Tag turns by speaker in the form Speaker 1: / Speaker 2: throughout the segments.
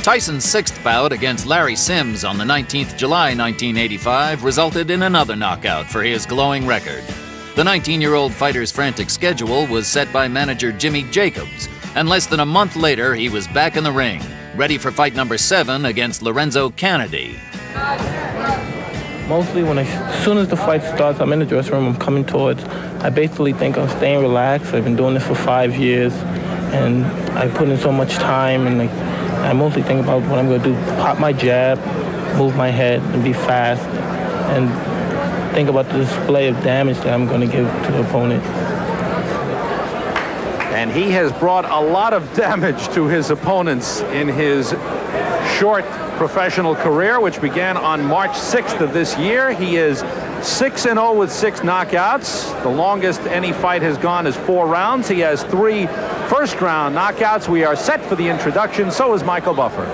Speaker 1: Tyson's sixth bout against Larry Sims on the 19th July 1985 resulted in another knockout for his glowing record. The 19-year-old fighter's frantic schedule was set by manager Jimmy Jacobs, and less than a month later he was back in the ring, ready for fight number 7 against Lorenzo Canady.
Speaker 2: Mostly as soon as the fight starts, I'm in the dressing room, I'm coming towards. I basically think I'm staying relaxed. I've been doing this for 5 years, and I put in so much time, and I mostly think about what I'm going to do. Pop my jab, move my head, and be fast, and think about the display of damage that I'm going to give to the opponent.
Speaker 3: And he has brought a lot of damage to his opponents in his short professional career, which began on March 6th of this year. He is 6-0 with 6 knockouts. The longest any fight has gone is 4 rounds. He has 3 first-round knockouts. We are set for the introduction. So is Michael Buffer.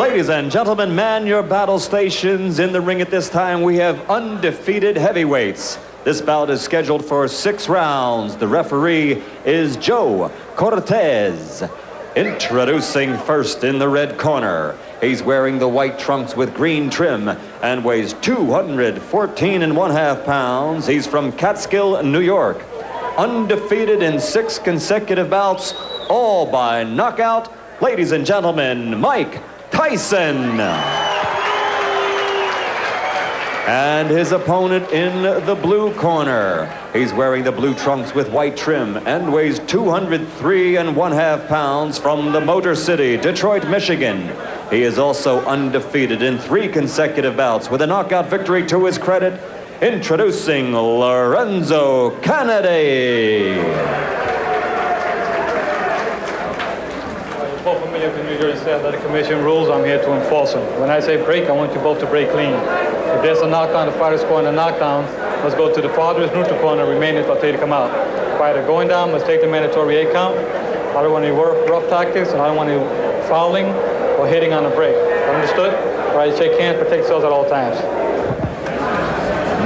Speaker 4: Ladies and gentlemen, man your battle stations. In the ring at this time, we have undefeated heavyweights. This bout is scheduled for 6 rounds. The referee is Joe Cortez. Introducing first in the red corner. He's wearing the white trunks with green trim and weighs 214.5 pounds. He's from Catskill, New York. Undefeated in 6 consecutive bouts, all by knockout. Ladies and gentlemen, Mike Tyson. And his opponent in the blue corner. He's wearing the blue trunks with white trim and weighs 203.5 pounds from the Motor City, Detroit, Michigan. He is also undefeated in 3 consecutive bouts with a knockout victory to his credit. Introducing Lorenzo Canady.
Speaker 5: You're both familiar with the New Jersey Athletic Commission rules. I'm here to enforce them. When I say break, I want you both to break clean. If there's a knockdown, the fighter scoring a knockdown, let's go to the farthest neutral corner, remain until they come out. Fighter going down, let's take the mandatory 8 count. I don't want any rough tactics, and I don't want any fouling or hitting on the break. Understood? All right, shake hands, protect yourselves at all times.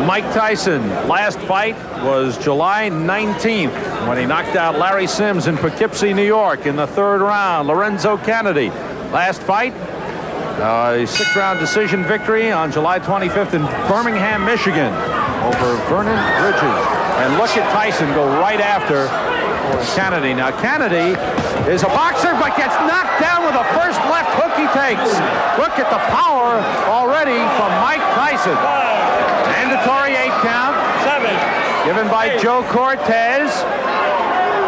Speaker 3: Mike Tyson, last fight was July 19th when he knocked out Larry Sims in Poughkeepsie, New York in the 3rd round. Lorenzo Canady, last fight, a 6-round decision victory on July 25th in Birmingham, Michigan over Vernon Bridges. And look at Tyson go right after Canady. Now Canady is a boxer but gets knocked down with the first left hook he takes. Look at the power already from Mike Tyson. Mandatory 8 count. 7. Given by Joe Cortez.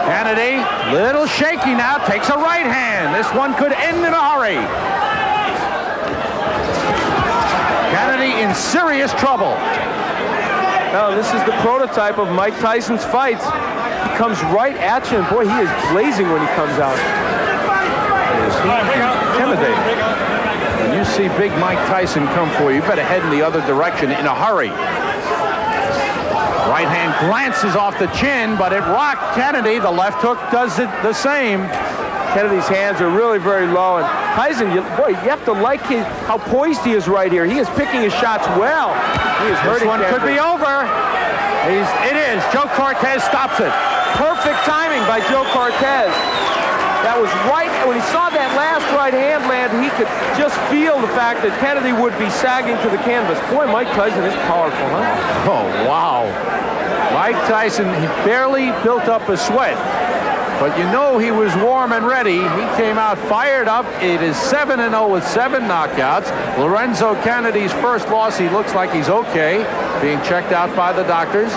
Speaker 3: Canady, little shaky now, takes a right hand. This one could end in a hurry. Canady in serious trouble.
Speaker 6: Now, this is the prototype of Mike Tyson's fights. He comes right at you, and boy, he is blazing when he comes out.
Speaker 3: Is he intimidating? When you see big Mike Tyson come for you, you better head in the other direction in a hurry. Right hand glances off the chin, but it rocked Canady. The left hook does it the same.
Speaker 6: Kennedy's hands are really very low, and Tyson, boy, you have to like how poised he is right here. He is picking his shots well. He is hurting.
Speaker 3: This one could be over. It is. Joe Cortez stops it.
Speaker 6: Perfect timing by Joe Cortez. That was right when he saw that last right hand land. He could just feel the fact that Canady would be sagging to the canvas. Boy, Mike Tyson is powerful, huh?
Speaker 3: Oh, wow. Mike Tyson, he barely built up a sweat. But you know he was warm and ready. He came out fired up. It is 7-0 with 7 knockouts. Lorenzo Canady's first loss, he looks like he's okay, being checked out by the doctors.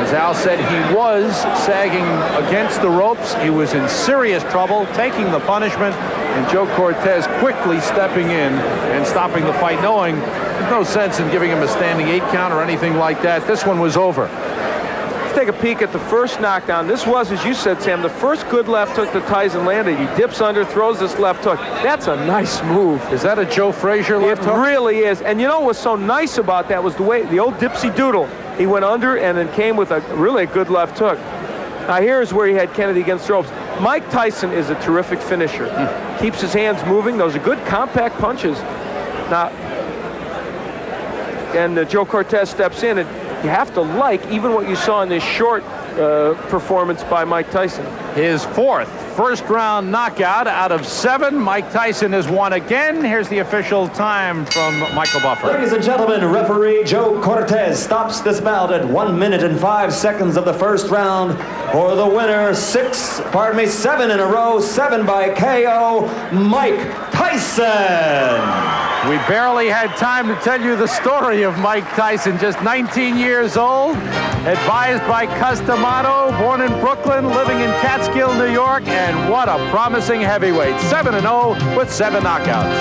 Speaker 3: As Al said, he was sagging against the ropes. He was in serious trouble, taking the punishment, and Joe Cortez quickly stepping in and stopping the fight, knowing there's no sense in giving him a standing 8 count or anything like that. This one was over.
Speaker 6: Take a peek at the first knockdown. This was, as you said, Sam, the first good left hook that Tyson landed. He dips under, throws this left hook. That's a nice move.
Speaker 3: Is that a Joe Frazier left hook?
Speaker 6: It really is. And you know what's so nice about that was the way, the old dipsy doodle. He went under and then came with a really good left hook. Now here's where he had Canady against the ropes. Mike Tyson is a terrific finisher. Keeps his hands moving. Those are good compact punches. Now, and Joe Cortez steps in, and you have to like even what you saw in this short performance by Mike Tyson.
Speaker 3: His fourth first-round knockout out of 7. Mike Tyson has won again. Here's the official time from Michael Buffer.
Speaker 4: Ladies and gentlemen, referee Joe Cortez stops this bout at 1 minute and 5 seconds of the first round for the winner. 7 in a row, 7 by KO, Mike Tyson.
Speaker 3: We barely had time to tell you the story of Mike Tyson, just 19 years old, advised by Customato, born in Brooklyn, living in Catskill, New York, and what a promising heavyweight. 7-0 with 7 knockouts.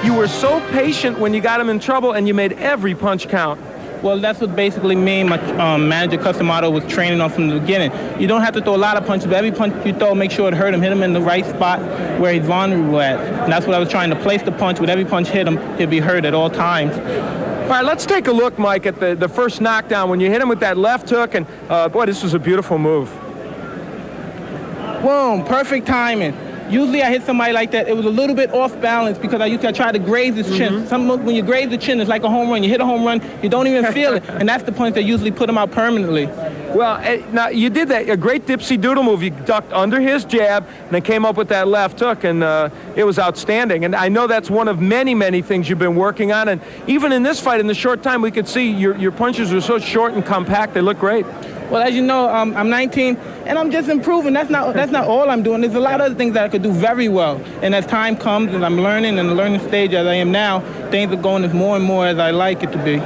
Speaker 6: You were so patient when you got him in trouble, and you made every punch count.
Speaker 2: Well, that's what basically me and my manager, Customato, was training on from the beginning. You don't have to throw a lot of punches, but every punch you throw, make sure it hurt him, hit him in the right spot where he's vulnerable at. And that's what I was trying to place the punch. With every punch hit him, he'd be hurt at all times.
Speaker 6: All right, let's take a look, Mike, at the first knockdown when you hit him with that left hook, and boy, this was a beautiful move.
Speaker 2: Boom, perfect timing. Usually I hit somebody like that, it was a little bit off balance because I try to graze his chin. When you graze the chin, it's like a home run. You hit a home run, you don't even feel it, and that's the punch that usually put him out permanently.
Speaker 6: Well, now you did that, a great dipsy doodle move. You ducked under his jab and then came up with that left hook, and it was outstanding. And I know that's one of many, many things you've been working on. And even in this fight, in the short time, we could see your punches were so short and compact, they look great.
Speaker 2: Well, as you know, I'm 19, and I'm just improving. That's not all I'm doing. There's a lot of other things that I could do very well. And as time comes, and I'm learning in the learning stage as I am now, things are going as more and more as I like it to be.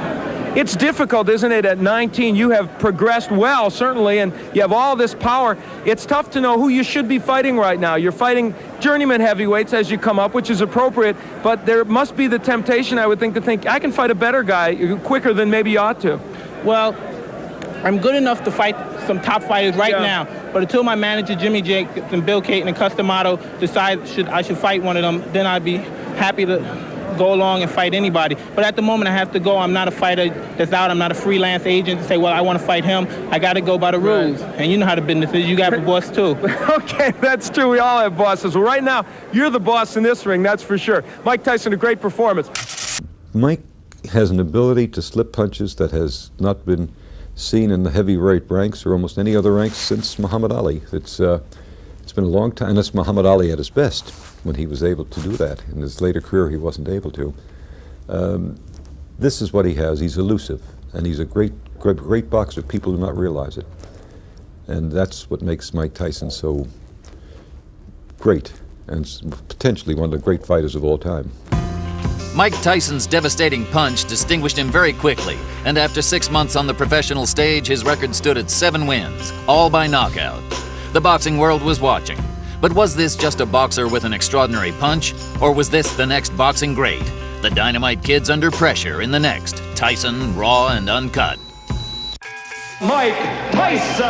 Speaker 6: It's difficult, isn't it? At 19, you have progressed well, certainly, and you have all this power. It's tough to know who you should be fighting right now. You're fighting journeyman heavyweights as you come up, which is appropriate, but there must be the temptation, I would think, to think, I can fight a better guy quicker than maybe you ought to.
Speaker 2: Well, I'm good enough to fight some top fighters right now, but until my manager, Jimmy Jacobs and Bill Caton and Customato, decide I should fight one of them, then I'd be happy to go along and fight anybody. But at the moment, I have to go. I'm not a fighter that's out. I'm not a freelance agent to say, well, I want to fight him. I got to go by the rules. And you know how the business is. You got a boss, too.
Speaker 6: Okay, that's true. We all have bosses. Well, right now, you're the boss in this ring, that's for sure. Mike Tyson, a great performance.
Speaker 7: Mike has an ability to slip punches that has not been seen in the heavyweight ranks or almost any other ranks since Muhammad Ali. It's been a long time, and that's Muhammad Ali at his best when he was able to do that. In his later career, he wasn't able to. This is what he has. He's elusive, and he's a great boxer. People do not realize it. And that's what makes Mike Tyson so great, and potentially one of the great fighters of all time.
Speaker 1: Mike Tyson's devastating punch distinguished him very quickly, and after 6 months on the professional stage, his record stood at 7 wins, all by knockout. The boxing world was watching. But was this just a boxer with an extraordinary punch, or was this the next boxing great? The Dynamite Kid's under pressure in the next Tyson, Raw and Uncut.
Speaker 4: Mike Tyson!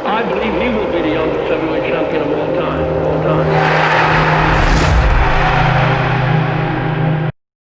Speaker 8: I believe he will be the youngest heavyweight